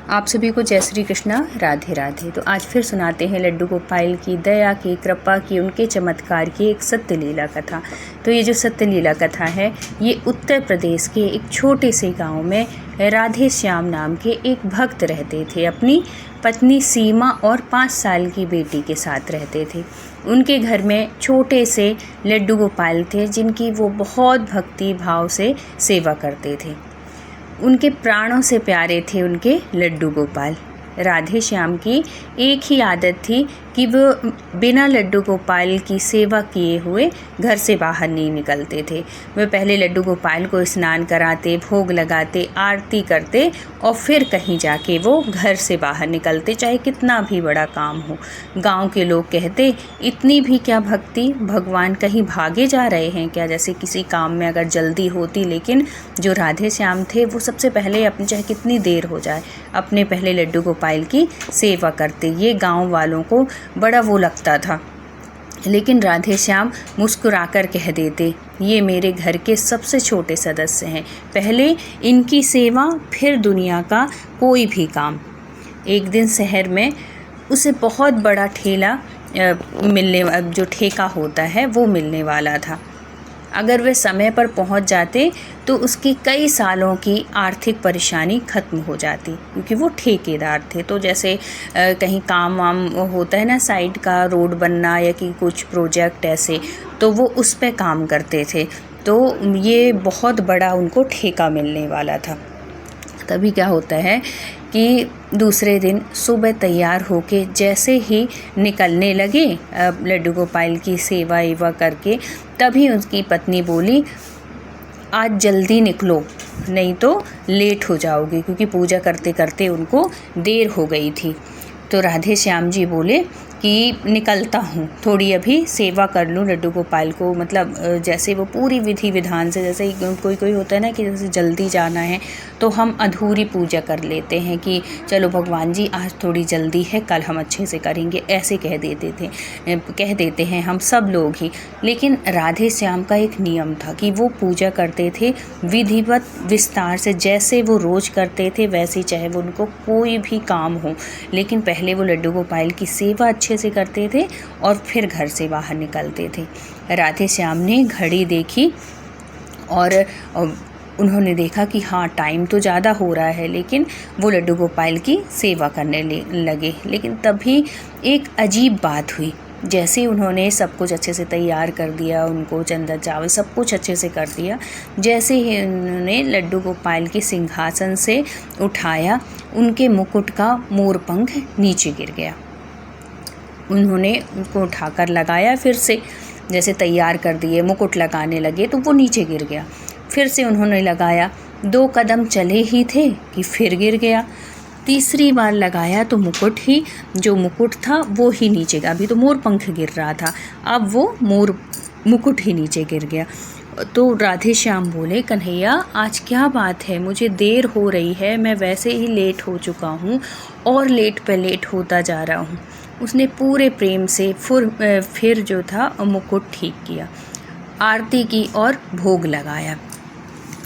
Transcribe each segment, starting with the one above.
आप सभी को जय श्री कृष्णा, राधे राधे। तो आज फिर सुनाते हैं लड्डू गोपाल की दया की, कृपा की, उनके चमत्कार की एक सत्य लीला कथा। तो ये जो सत्य लीला कथा है ये उत्तर प्रदेश के एक छोटे से गांव में राधे श्याम नाम के एक भक्त रहते थे। अपनी पत्नी सीमा और 5 साल की बेटी के साथ रहते थे। उनके घर में छोटे से लड्डू गोपाल थे जिनकी वो बहुत भक्ति भाव से सेवा करते थे। उनके प्राणों से प्यारे थे उनके लड्डू गोपाल। राधे श्याम की एक ही आदत थी कि वो बिना लड्डू गोपाल की सेवा किए हुए घर से बाहर नहीं निकलते थे। वे पहले लड्डू गोपाल को स्नान कराते, भोग लगाते, आरती करते और फिर कहीं जाके वो घर से बाहर निकलते, चाहे कितना भी बड़ा काम हो। गांव के लोग कहते, इतनी भी क्या भक्ति, भगवान कहीं भागे जा रहे हैं क्या? जैसे किसी काम में अगर जल्दी होती, लेकिन जो राधे श्याम थे वो सबसे पहले अपने, चाहे कितनी देर हो जाए, अपने पहले लड्डू गोपाल की सेवा करते। ये गांव वालों को बड़ा वो लगता था। लेकिन राधे श्याम मुस्कुराकर कह देते, ये मेरे घर के सबसे छोटे सदस्य हैं, पहले इनकी सेवा फिर दुनिया का कोई भी काम। एक दिन शहर में उसे बहुत बड़ा ठेला जो ठेका होता है वो मिलने वाला था। अगर वे समय पर पहुंच जाते तो उसकी कई सालों की आर्थिक परेशानी ख़त्म हो जाती, क्योंकि वो ठेकेदार थे। तो जैसे कहीं काम वाम होता है ना, साइड का रोड बनना या कि कुछ प्रोजेक्ट ऐसे, तो वो उस पे काम करते थे। तो ये बहुत बड़ा उनको ठेका मिलने वाला था। तभी क्या होता है कि दूसरे दिन सुबह तैयार होके जैसे ही निकलने लगे लड्डू गोपाल की सेवा एवा करके, तभी उसकी पत्नी बोली, आज जल्दी निकलो नहीं तो लेट हो जाओगे, क्योंकि पूजा करते करते उनको देर हो गई थी। तो राधे श्याम जी बोले कि निकलता हूँ, थोड़ी अभी सेवा कर लूँ लड्डू गोपाल को। मतलब जैसे वो पूरी विधि विधान से, जैसे कोई होता है ना कि जैसे जल्दी जाना है तो हम अधूरी पूजा कर लेते हैं कि चलो भगवान जी आज थोड़ी जल्दी है, कल हम अच्छे से करेंगे, ऐसे कह देते हैं हम सब लोग ही। लेकिन राधे श्याम का एक नियम था कि वो पूजा करते थे विधिवत विस्तार से, जैसे वो रोज़ करते थे वैसे, चाहे वो उनको कोई भी काम हो। लेकिन पहले वो लड्डू गोपाल की सेवा अच्छे से करते थे और फिर घर से बाहर निकलते थे। राधे श्याम ने घड़ी देखी और उन्होंने देखा कि हाँ, टाइम तो ज़्यादा हो रहा है, लेकिन वो लड्डू गोपाल की सेवा करने लगे। लेकिन तभी एक अजीब बात हुई। जैसे उन्होंने सब कुछ अच्छे से तैयार कर दिया, उनको चंदन चावल सब कुछ अच्छे से कर दिया, जैसे ही उन्होंने लड्डू गोपाल के सिंहासन से उठाया, उनके मुकुट का मोरपंख नीचे गिर गया। उन्होंने उनको उठाकर लगाया, फिर से जैसे तैयार कर दिए, मुकुट लगाने लगे तो वो नीचे गिर गया। फिर से उन्होंने लगाया, 2 कदम चले ही थे कि फिर गिर गया। तीसरी बार लगाया तो जो मुकुट था वो ही नीचे गया। अभी तो मोरपंख गिर रहा था, अब वो मुकुट ही नीचे गिर गया। तो राधे श्याम बोले, कन्हैया आज क्या बात है, मुझे देर हो रही है, मैं वैसे ही लेट हो चुका हूँ और लेट पे लेट होता जा रहा हूँ। उसने पूरे प्रेम से फिर जो था मुकुट ठीक किया, आरती की और भोग लगाया।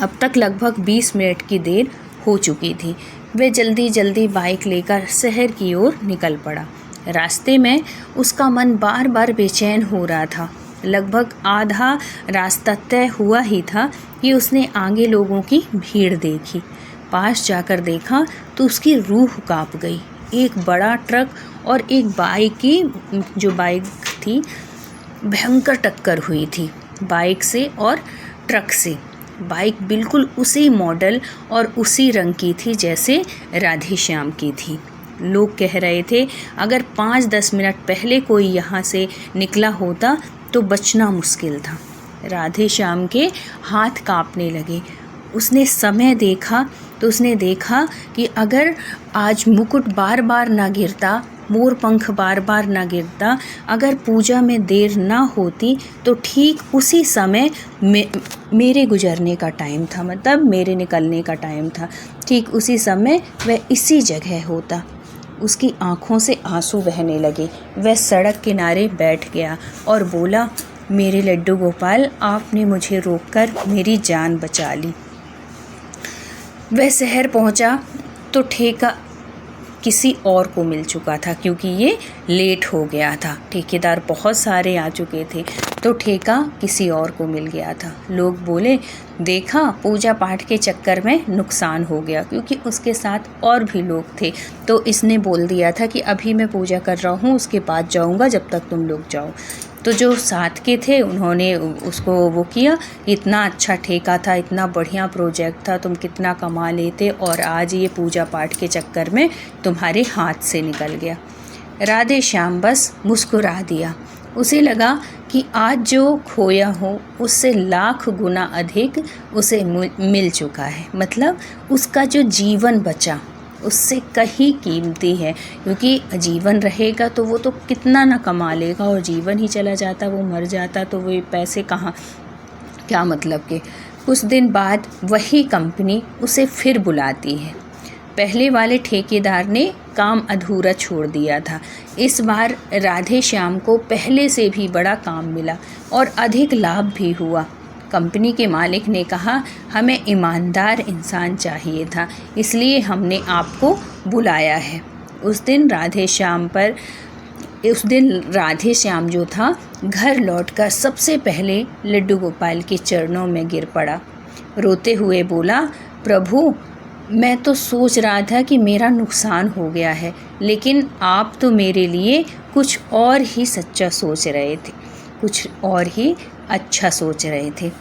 अब तक लगभग 20 मिनट की देर हो चुकी थी। वह जल्दी जल्दी बाइक लेकर शहर की ओर निकल पड़ा। रास्ते में उसका मन बार बार बेचैन हो रहा था। लगभग आधा रास्ता तय हुआ ही था कि उसने आगे लोगों की भीड़ देखी। पास जाकर देखा तो उसकी रूह कांप गई। एक बड़ा ट्रक और एक बाइक थी, भयंकर टक्कर हुई थी बाइक से और ट्रक से। बाइक बिल्कुल उसी मॉडल और उसी रंग की थी जैसे राधे श्याम की थी। लोग कह रहे थे, अगर 5-10 मिनट पहले कोई यहाँ से निकला होता तो बचना मुश्किल था। राधे श्याम के हाथ कांपने लगे। उसने समय देखा तो उसने देखा कि अगर आज मुकुट बार बार ना गिरता, मोरपंख बार बार ना गिरता, अगर पूजा में देर ना होती तो ठीक उसी समय मेरे गुजरने का टाइम था, मतलब मेरे निकलने का टाइम था, ठीक उसी समय वह इसी जगह होता। उसकी आँखों से आंसू बहने लगे। वह सड़क किनारे बैठ गया और बोला, मेरे लड्डू गोपाल, आपने मुझे रोककर मेरी जान बचा ली। वह शहर पहुंचा तो किसी और को मिल चुका था, क्योंकि ये लेट हो गया था। ठेकेदार बहुत सारे आ चुके थे, तो ठेका किसी और को मिल गया था। लोग बोले, देखा, पूजा पाठ के चक्कर में नुकसान हो गया, क्योंकि उसके साथ और भी लोग थे। तो इसने बोल दिया था कि अभी मैं पूजा कर रहा हूँ, उसके बाद जाऊँगा, जब तक तुम लोग जाओ। तो जो साथ के थे उन्होंने उसको वो किया, इतना अच्छा ठेका था, इतना बढ़िया प्रोजेक्ट था, तुम कितना कमा लेते, और आज ये पूजा पाठ के चक्कर में तुम्हारे हाथ से निकल गया। राधे श्याम बस मुस्कुरा दिया। उसे लगा कि आज जो खोया हो उससे लाख गुना अधिक उसे मिल चुका है। मतलब उसका जो जीवन बचा उससे कहीं कीमती है, क्योंकि जीवन रहेगा तो वो तो कितना ना कमा लेगा, और जीवन ही चला जाता, वो मर जाता, तो वो पैसे कहाँ, क्या मतलब के। कुछ दिन बाद वही कंपनी उसे फिर बुलाती है। पहले वाले ठेकेदार ने काम अधूरा छोड़ दिया था। इस बार राधे श्याम को पहले से भी बड़ा काम मिला और अधिक लाभ भी हुआ। कंपनी के मालिक ने कहा, हमें ईमानदार इंसान चाहिए था, इसलिए हमने आपको बुलाया है। उस दिन राधे श्याम जो था, घर लौटकर सबसे पहले लड्डू गोपाल के चरणों में गिर पड़ा। रोते हुए बोला, प्रभु, मैं तो सोच रहा था कि मेरा नुकसान हो गया है, लेकिन आप तो मेरे लिए कुछ और ही सच्चा सोच रहे थे, कुछ और ही अच्छा सोच रहे थे।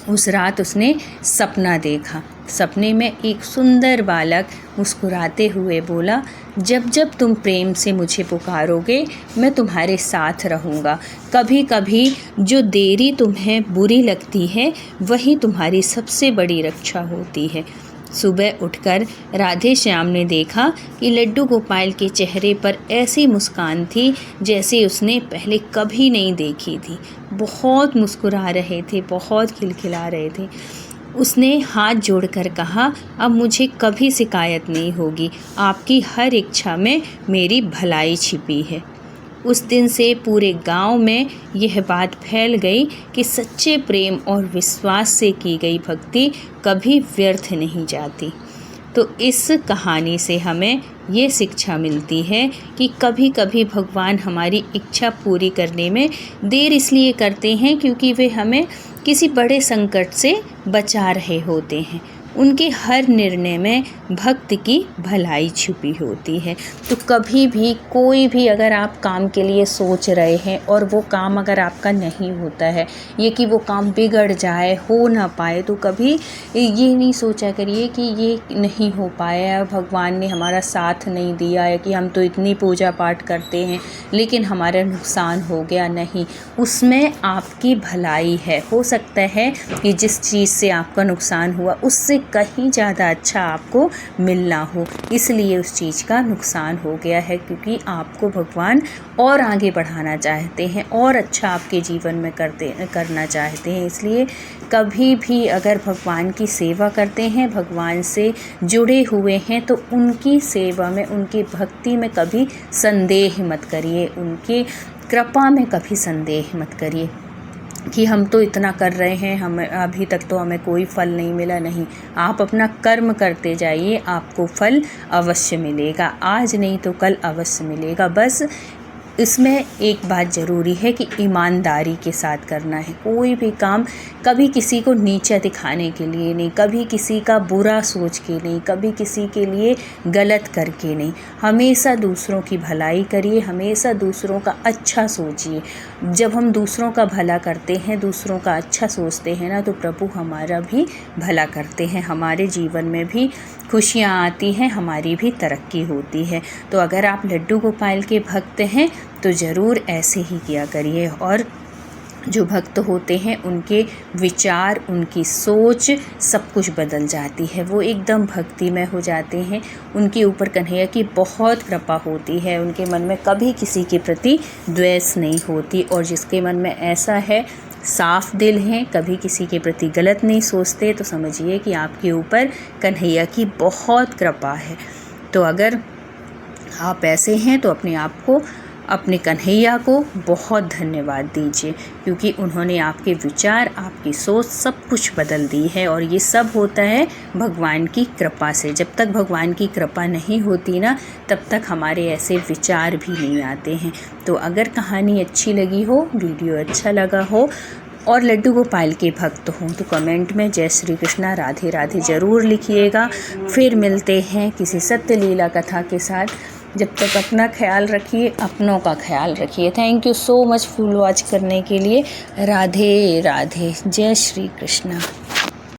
उस रात उसने सपना देखा। सपने में एक सुंदर बालक मुस्कुराते हुए बोला, जब जब तुम प्रेम से मुझे पुकारोगे मैं तुम्हारे साथ रहूँगा। कभी कभी जो देरी तुम्हें बुरी लगती है वही तुम्हारी सबसे बड़ी रक्षा होती है। सुबह उठकर राधे श्याम ने देखा कि लड्डू गोपाल के चेहरे पर ऐसी मुस्कान थी जैसे उसने पहले कभी नहीं देखी थी। बहुत मुस्कुरा रहे थे, बहुत खिलखिला रहे थे। उसने हाथ जोड़कर कहा, अब मुझे कभी शिकायत नहीं होगी, आपकी हर इच्छा में मेरी भलाई छिपी है। उस दिन से पूरे गांव में यह बात फैल गई कि सच्चे प्रेम और विश्वास से की गई भक्ति कभी व्यर्थ नहीं जाती। तो इस कहानी से हमें ये शिक्षा मिलती है कि कभी कभी भगवान हमारी इच्छा पूरी करने में देर इसलिए करते हैं क्योंकि वे हमें किसी बड़े संकट से बचा रहे होते हैं। उनके हर निर्णय में भक्त की भलाई छुपी होती है। तो कभी भी कोई भी अगर आप काम के लिए सोच रहे हैं और वो काम अगर आपका नहीं होता है, ये कि वो काम बिगड़ जाए, हो ना पाए, तो कभी ये नहीं सोचा करिए कि ये नहीं हो पाया, भगवान ने हमारा साथ नहीं दिया है, कि हम तो इतनी पूजा पाठ करते हैं लेकिन हमारा नुकसान हो गया। नहीं, उसमें आपकी भलाई है। हो सकता है कि जिस चीज़ से आपका नुकसान हुआ उससे कहीं ज़्यादा अच्छा आपको मिलना हो, इसलिए उस चीज़ का नुकसान हो गया है, क्योंकि आपको भगवान और आगे बढ़ाना चाहते हैं और अच्छा आपके जीवन में करना चाहते हैं। इसलिए कभी भी अगर भगवान की सेवा करते हैं, भगवान से जुड़े हुए हैं, तो उनकी सेवा में, उनकी भक्ति में कभी संदेह मत करिए, उनकी कृपा में कभी संदेह मत करिए कि हम तो इतना कर रहे हैं, हमें अभी तक तो हमें कोई फल नहीं मिला। नहीं, आप अपना कर्म करते जाइए, आपको फल अवश्य मिलेगा। आज नहीं तो कल अवश्य मिलेगा। बस इसमें एक बात ज़रूरी है कि ईमानदारी के साथ करना है। कोई भी काम कभी किसी को नीचा दिखाने के लिए नहीं, कभी किसी का बुरा सोच के नहीं, कभी किसी के लिए गलत करके नहीं। हमेशा दूसरों की भलाई करिए, हमेशा दूसरों का अच्छा सोचिए। जब हम दूसरों का भला करते हैं, दूसरों का अच्छा सोचते हैं ना, तो प्रभु हमारा भी भला करते हैं, हमारे जीवन में भी खुशियाँ आती हैं, हमारी भी तरक्की होती है। तो अगर आप लड्डू गोपाल के भक्त हैं तो ज़रूर ऐसे ही किया करिए। और जो भक्त होते हैं उनके विचार, उनकी सोच सब कुछ बदल जाती है, वो एकदम भक्तिमय हो जाते हैं। उनके ऊपर कन्हैया की बहुत कृपा होती है, उनके मन में कभी किसी के प्रति द्वेष नहीं होती। और जिसके मन में ऐसा है, साफ दिल हैं, कभी किसी के प्रति गलत नहीं सोचते, तो समझिए कि आपके ऊपर कन्हैया की बहुत कृपा है। तो अगर आप ऐसे हैं तो अपने आप को अपने कन्हैया को बहुत धन्यवाद दीजिए, क्योंकि उन्होंने आपके विचार, आपकी सोच सब कुछ बदल दी है। और ये सब होता है भगवान की कृपा से। जब तक भगवान की कृपा नहीं होती ना, तब तक हमारे ऐसे विचार भी नहीं आते हैं। तो अगर कहानी अच्छी लगी हो, वीडियो अच्छा लगा हो और लड्डू गोपाल के भक्त हों तो कमेंट में जय श्री कृष्णा राधे राधे ज़रूर लिखिएगा। फिर मिलते हैं किसी सत्य लीला कथा के साथ। जब तक अपना ख्याल रखिए, अपनों का ख्याल रखिए। Thank you so much full watch करने के लिए। राधे राधे, जय श्री कृष्णा।